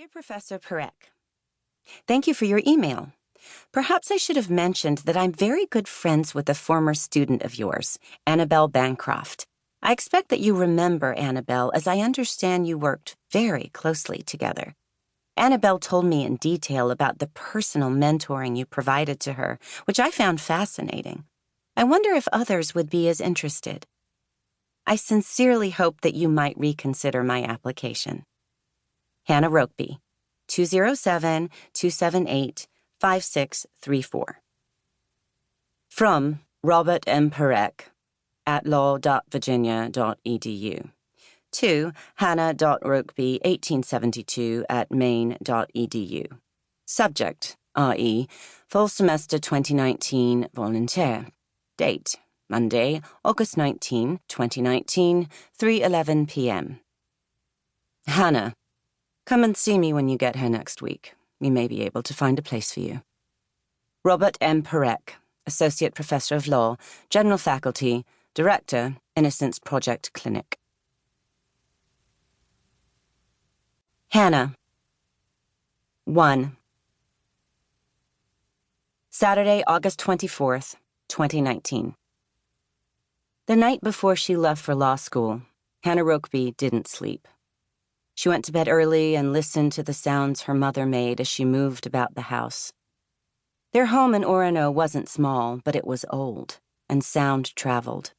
Dear Professor Perec, thank you for your email. Perhaps I should have mentioned that I'm very good friends with a former student of yours, Annabelle Bancroft. I expect that you remember Annabelle, as I understand you worked very closely together. Annabelle told me in detail about the personal mentoring you provided to her, which I found fascinating. I wonder if others would be as interested. I sincerely hope that you might reconsider my application. Hannah Rokeby, 207-278-5634. From Robert M. Perec at law.virginia.edu to hannah.rokeby, 1872 at maine.edu. Subject, i.e., Fall Semester 2019 Volontaire. Date, Monday, August 19, 2019, 3:11 p.m. Hannah, come and see me when you get here next week. We may be able to find a place for you. Robert M. Perec, Associate Professor of Law, General Faculty, Director, Innocence Project Clinic. Hannah. 1. Saturday, August 24th, 2019. The night before she left for law school, Hannah Rokeby didn't sleep. She went to bed early and listened to the sounds her mother made as she moved about the house. Their home in Orono wasn't small, but it was old, and sound traveled.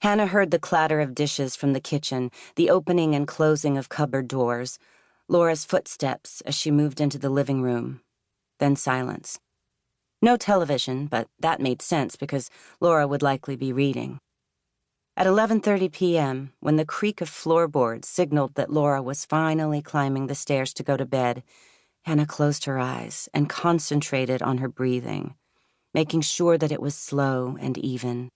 Hannah heard the clatter of dishes from the kitchen, the opening and closing of cupboard doors, Laura's footsteps as she moved into the living room, then silence. No television, but that made sense because Laura would likely be reading. At 11:30 p.m., when the creak of floorboards signaled that Laura was finally climbing the stairs to go to bed, Hannah closed her eyes and concentrated on her breathing, making sure that it was slow and even.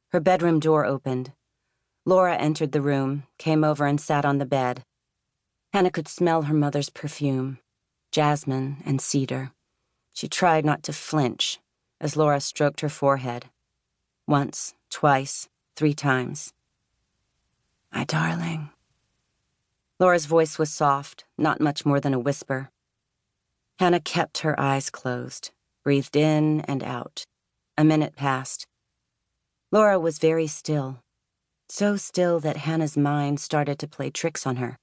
Her bedroom door opened. Laura entered the room, came over and sat on the bed. Hannah could smell her mother's perfume, jasmine and cedar. She tried not to flinch as Laura stroked her forehead. Once, twice, 3 times. My darling. Laura's voice was soft, not much more than a whisper. Hannah kept her eyes closed, breathed in and out. A minute passed. Laura was very still, so still that Hannah's mind started to play tricks on her.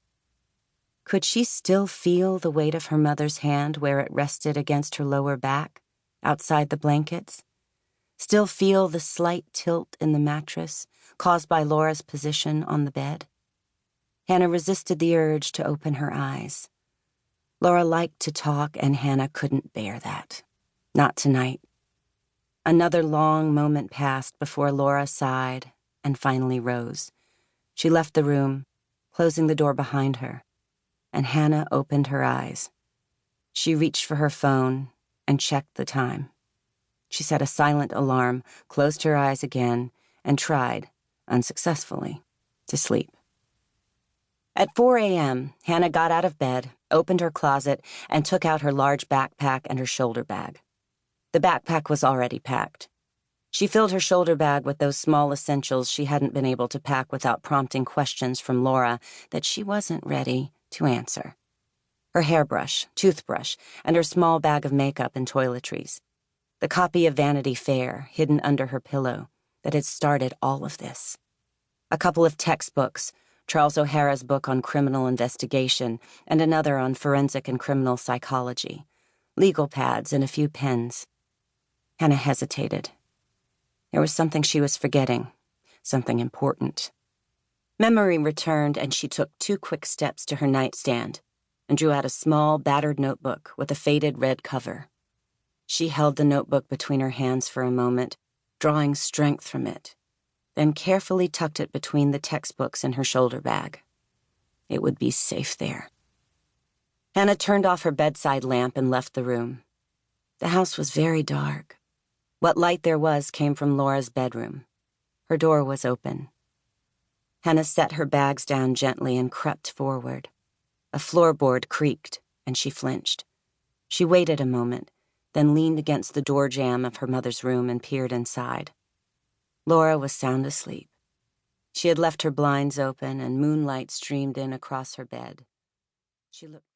Could she still feel the weight of her mother's hand where it rested against her lower back, outside the blankets? Still feel the slight tilt in the mattress caused by Laura's position on the bed? Hannah resisted the urge to open her eyes. Laura liked to talk, and Hannah couldn't bear that. Not tonight. Another long moment passed before Laura sighed and finally rose. She left the room, closing the door behind her, and Hannah opened her eyes. She reached for her phone and checked the time. She set a silent alarm, closed her eyes again, and tried, unsuccessfully, to sleep. At 4 a.m., Hannah got out of bed, opened her closet, and took out her large backpack and her shoulder bag. The backpack was already packed. She filled her shoulder bag with those small essentials she hadn't been able to pack without prompting questions from Laura that she wasn't ready to answer. Her hairbrush, toothbrush, and her small bag of makeup and toiletries. The copy of Vanity Fair hidden under her pillow that had started all of this. A couple of textbooks, Charles O'Hara's book on criminal investigation and another on forensic and criminal psychology, legal pads, and a few pens. Hannah hesitated. There was something she was forgetting, something important. Memory returned, and she took 2 quick steps to her nightstand and drew out a small, battered notebook with a faded red cover. She held the notebook between her hands for a moment, drawing strength from it, then carefully tucked it between the textbooks in her shoulder bag. It would be safe there. Hannah turned off her bedside lamp and left the room. The house was very dark. What light there was came from Laura's bedroom. Her door was open. Hannah set her bags down gently and crept forward. A floorboard creaked, and she flinched. She waited a moment, then leaned against the door jamb of her mother's room and peered inside. Laura was sound asleep. She had left her blinds open, and moonlight streamed in across her bed. She looked